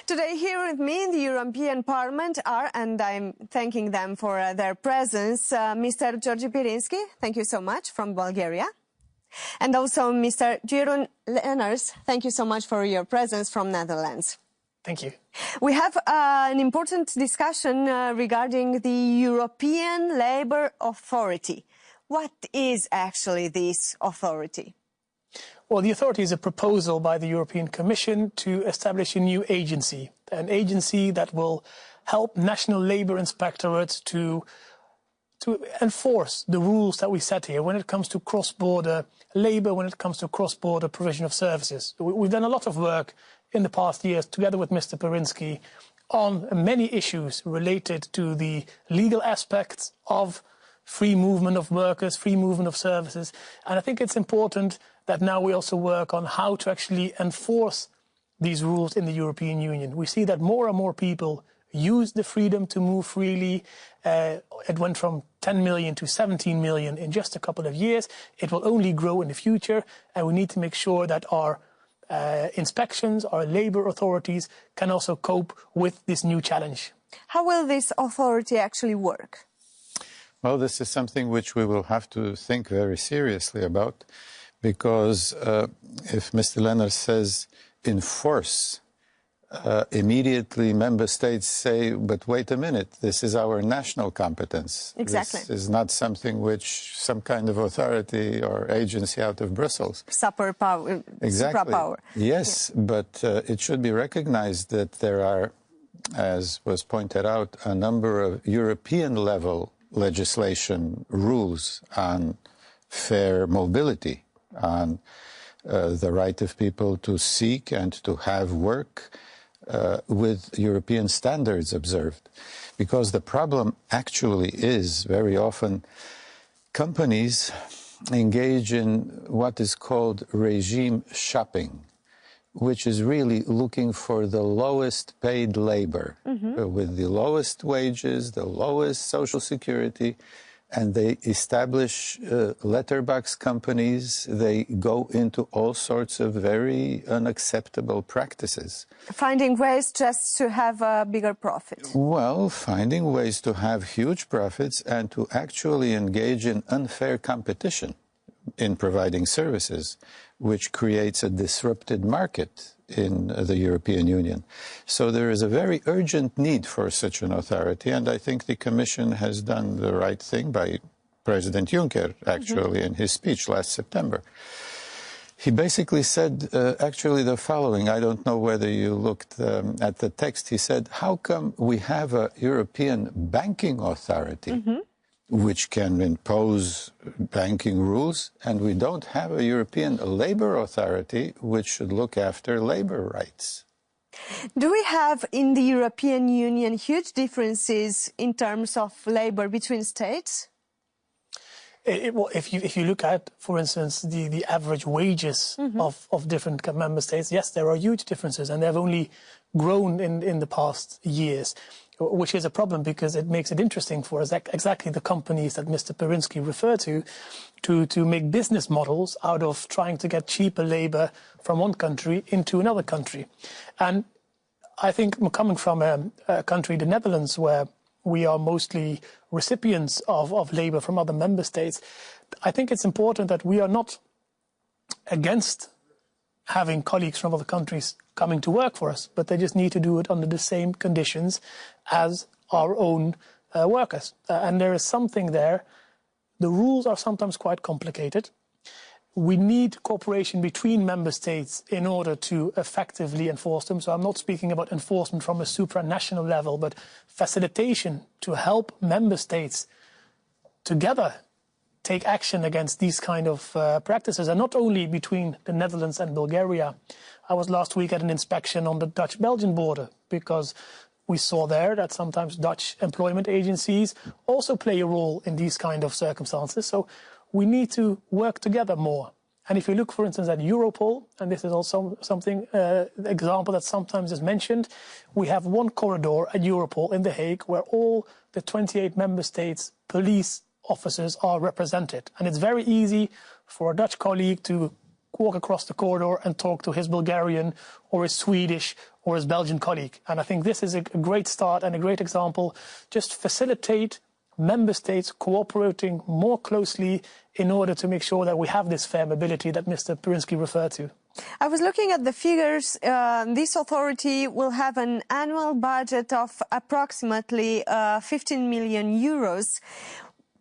Today here with me in the European Parliament are, and I'm thanking them for their presence, Mr. Georgi Pirinski, thank you so much, from Bulgaria. And also Mr. Jeroen Lenaers, thank you so much for your presence from Netherlands. Thank you. We have an important discussion regarding the European Labour Authority. What is actually this authority? Well, the authority is a proposal by the European Commission to establish a new agency, an agency that will help national labour inspectorates to enforce the rules that we set here when it comes to cross-border labour, when it comes to cross-border provision of services. We've done a lot of work in the past years together with Mr. Pirinski on many issues related to the legal aspects of free movement of workers, free movement of services. And I think it's important that now we also work on how to actually enforce these rules in the European Union. We see that more and more people use the freedom to move freely. It went from 10 million to 17 million in just a couple of years. It will only grow in the future, and we need to make sure that our inspections, our labour authorities can also cope with this new challenge. How will this authority actually work? Well, this is something which we will have to think very seriously about, because if Mr. Lenaers says enforce, immediately member states say, but wait a minute, this is our national competence. Exactly. This is not something which some kind of authority or agency out of Brussels. Superpower. Exactly. Superpower. Yes, yeah. But it should be recognized that there are, as was pointed out, a number of European-level legislation rules on fair mobility, on the right of people to seek and to have work with European standards observed. Because the problem actually is very often companies engage in what is called regime shopping, which is really looking for the lowest paid labor, with the lowest wages, the lowest social security, and they establish letterbox companies. They go into all sorts of very unacceptable practices. Finding ways just to have a bigger profit. Well, finding ways to have huge profits and to actually engage in unfair competition in providing services, which creates a disrupted market in the European Union. So there is a very urgent need for such an authority, and I think the Commission has done the right thing by President Juncker, actually, in his speech last September. He basically said actually the following. I don't know whether you looked at the text. He said, how come we have a European banking authority which can impose banking rules, and we don't have a European labour authority which should look after labour rights? Do we have in the European Union huge differences in terms of labour between states? Well, if you look at, for instance, the average wages of different member states, yes, there are huge differences, and they've only grown in the past years, which is a problem because it makes it interesting for us, exactly the companies that Mr. Pirinski referred to make business models out of trying to get cheaper labour from one country into another country. And I think coming from a country, the Netherlands, where we are mostly recipients of labour from other member states, I think it's important that we are not against having colleagues from other countries coming to work for us, but they just need to do it under the same conditions as our own workers. And there is something there. The rules are sometimes quite complicated. We need cooperation between member states in order to effectively enforce them. So I'm not speaking about enforcement from a supranational level, but facilitation to help member states together take action against these kind of practices, and not only between the Netherlands and Bulgaria. I was last week at an inspection on the Dutch-Belgian border, because we saw there that sometimes Dutch employment agencies also play a role in these kind of circumstances. So we need to work together more. And if you look, for instance, at Europol, and this is also something, example that sometimes is mentioned, we have one corridor at Europol in The Hague where all the 28 member states police officers are represented. And it's very easy for a Dutch colleague to walk across the corridor and talk to his Bulgarian or his Swedish or his Belgian colleague. And I think this is a great start and a great example. Just facilitate member states cooperating more closely in order to make sure that we have this fair mobility that Mr. Pirinski referred to. I was looking at the figures. This authority will have an annual budget of approximately 15 million euros.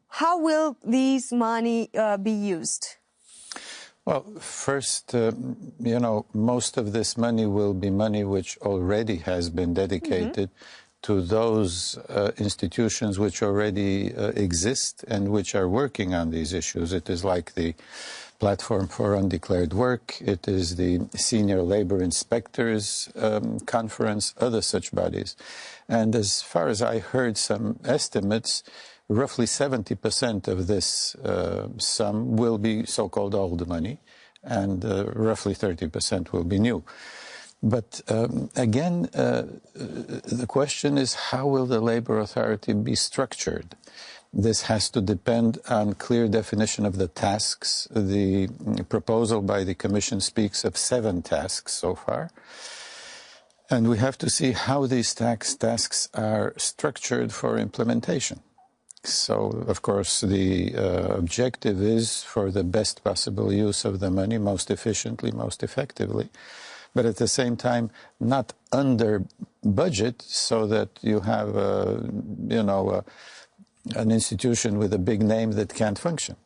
How will this money be used? Well, first, you know, most of this money will be money which already has been dedicated to those institutions which already exist and which are working on these issues. It is like the Platform for Undeclared Work, it is the Senior Labor Inspectors Conference, other such bodies. And as far as I heard some estimates, roughly 70% of this sum will be so-called old money, and roughly 30% will be new. But again, the question is, how will the Labour Authority be structured? This has to depend on clear definition of the tasks. The proposal by the Commission speaks of 7 tasks so far. And we have to see how these tasks are structured for implementation. So, of course, the objective is for the best possible use of the money, most efficiently, most effectively, but at the same time, not under budget, so that you have, you know, an institution with a big name that can't function.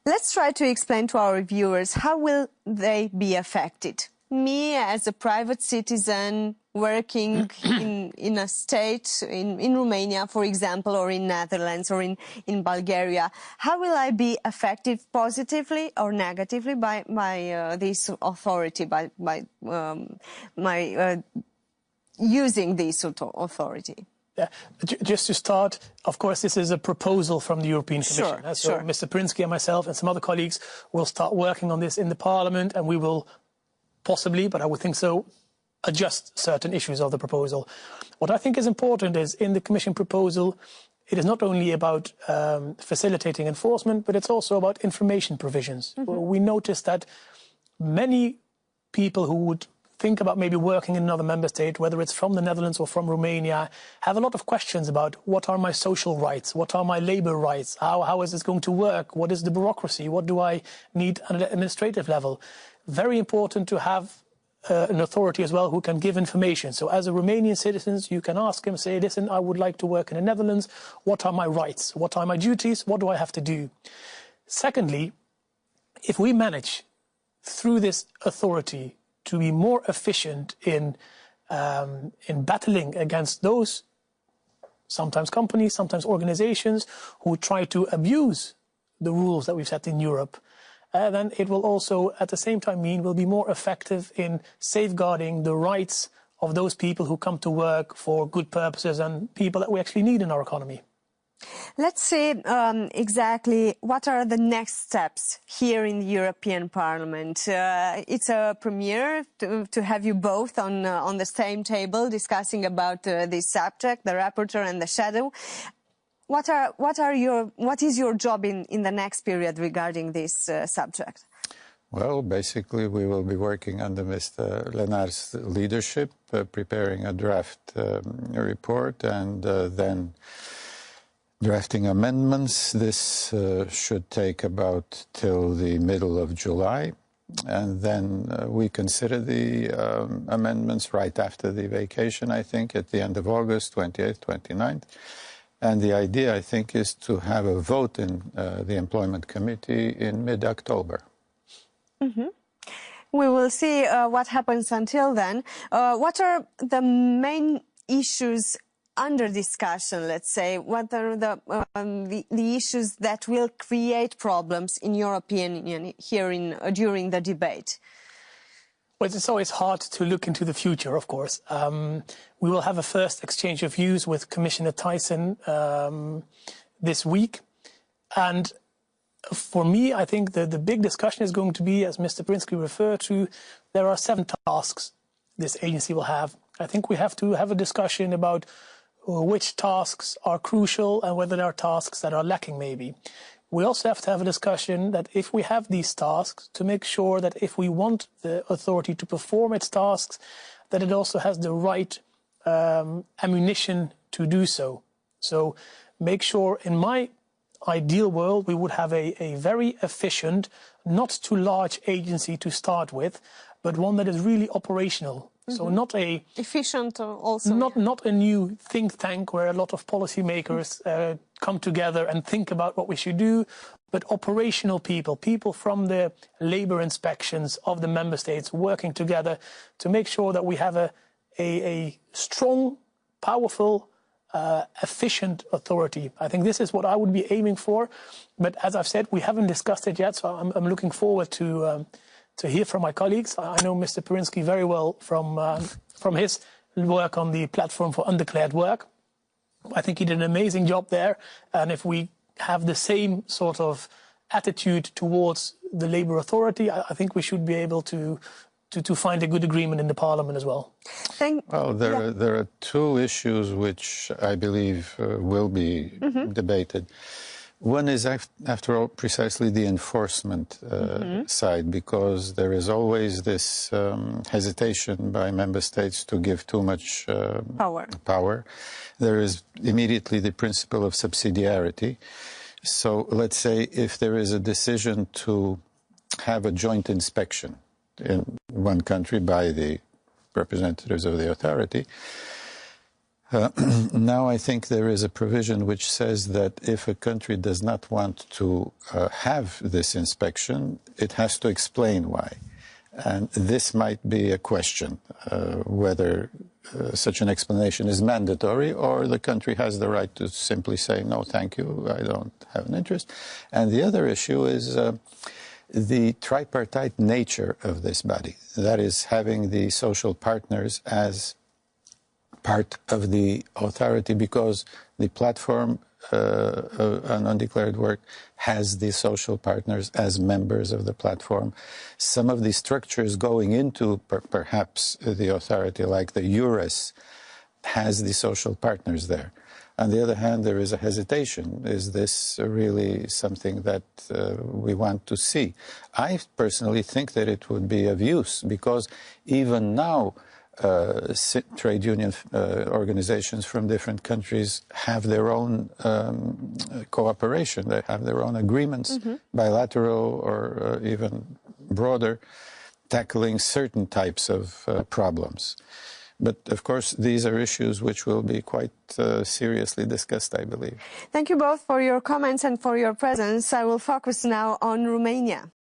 Let's try to explain to our viewers, how will they be affected? Me, as a private citizen, working in a state, in Romania, for example, or in Netherlands or in Bulgaria, how will I be affected positively or negatively by this authority, by using this authority? Yeah. Just to start, of course, this is a proposal from the European Commission. Sure, So sure. Mr. Pirinski and myself and some other colleagues will start working on this in the Parliament, and we will possibly, but I would think so, adjust certain issues of the proposal. What I think is important is, in the Commission proposal, it is not only about facilitating enforcement, but it's also about information provisions. We noticed that many people who would think about maybe working in another member state, whether it's from the Netherlands or from Romania, have a lot of questions about what are my social rights, what are my labor rights, how is this going to work, what is the bureaucracy, what do I need at an administrative level. Very important to have an authority as well who can give information. So as a Romanian citizen, you can ask him, say, listen, I would like to work in the Netherlands. What are my rights? What are my duties? What do I have to do? Secondly, if we manage through this authority to be more efficient in battling against those, sometimes companies, sometimes organizations, who try to abuse the rules that we've set in Europe, then it will also, at the same time, mean we'll be more effective in safeguarding the rights of those people who come to work for good purposes and people that we actually need in our economy. Let's see exactly what are the next steps here in the European Parliament. It's a premiere to have you both on the same table discussing about this subject, the rapporteur and the shadow. What is your job in the next period regarding this subject? Well, basically, we will be working under Mr. Lenar's leadership, preparing a draft report, and then drafting amendments. This should take about till the middle of July, and then we consider the amendments right after the vacation, I think, at the end of August, 28th, 29th. And the idea, I think, is to have a vote in the Employment Committee in mid-October. We will see what happens until then. What are the main issues under discussion, let's say? What are the issues that will create problems in European Union here during the debate? Well, it's always hard to look into the future, of course. We will have a first exchange of views with Commissioner Thyssen this week. And for me, I think the big discussion is going to be, as Mr. Pirinski referred to, there are 7 tasks this agency will have. I think we have to have a discussion about which tasks are crucial and whether there are tasks that are lacking, maybe. we also have to have a discussion that if we have these tasks, to make sure that if we want the authority to perform its tasks, that it also has the right ammunition to do so. So make sure, in my ideal world, we would have a very efficient, not too large agency to start with, but one that is really operational. So not a efficient also. Not a new think tank where a lot of policymakers come together and think about what we should do, but operational people from the labor inspections of the member states working together to make sure that we have a strong, powerful, efficient authority. I think this is what I would be aiming for. But as I've said, we haven't discussed it yet, so I'm looking forward to hear from my colleagues. I know Mr. Pirinski very well from his work on the platform for undeclared work. I think he did an amazing job there. And if we have the same sort of attitude towards the Labour Authority, I think we should be able to find a good agreement in the Parliament as well. Well, there are two issues which I believe will be debated. One is, after all, precisely the enforcement side, because there is always this hesitation by member states to give too much power. There is immediately the principle of subsidiarity. So let's say if there is a decision to have a joint inspection in one country by the representatives of the authority, now I think there is a provision which says that if a country does not want to have this inspection, it has to explain why. And this might be a question, whether such an explanation is mandatory or the country has the right to simply say, no, thank you, I don't have an interest. And the other issue is the tripartite nature of this body, that is, having the social partners as part of the authority, because the platform on undeclared work has the social partners as members of the platform. Some of the structures going into perhaps the authority, like the EURES, has the social partners there. On the other hand, there is a hesitation. Is this really something that we want to see? I personally think that it would be of use, because even now, trade union organizations from different countries have their own cooperation. They have their own agreements, bilateral or even broader, tackling certain types of problems. But, of course, these are issues which will be quite seriously discussed, I believe. Thank you both for your comments and for your presence. I will focus now on Romania.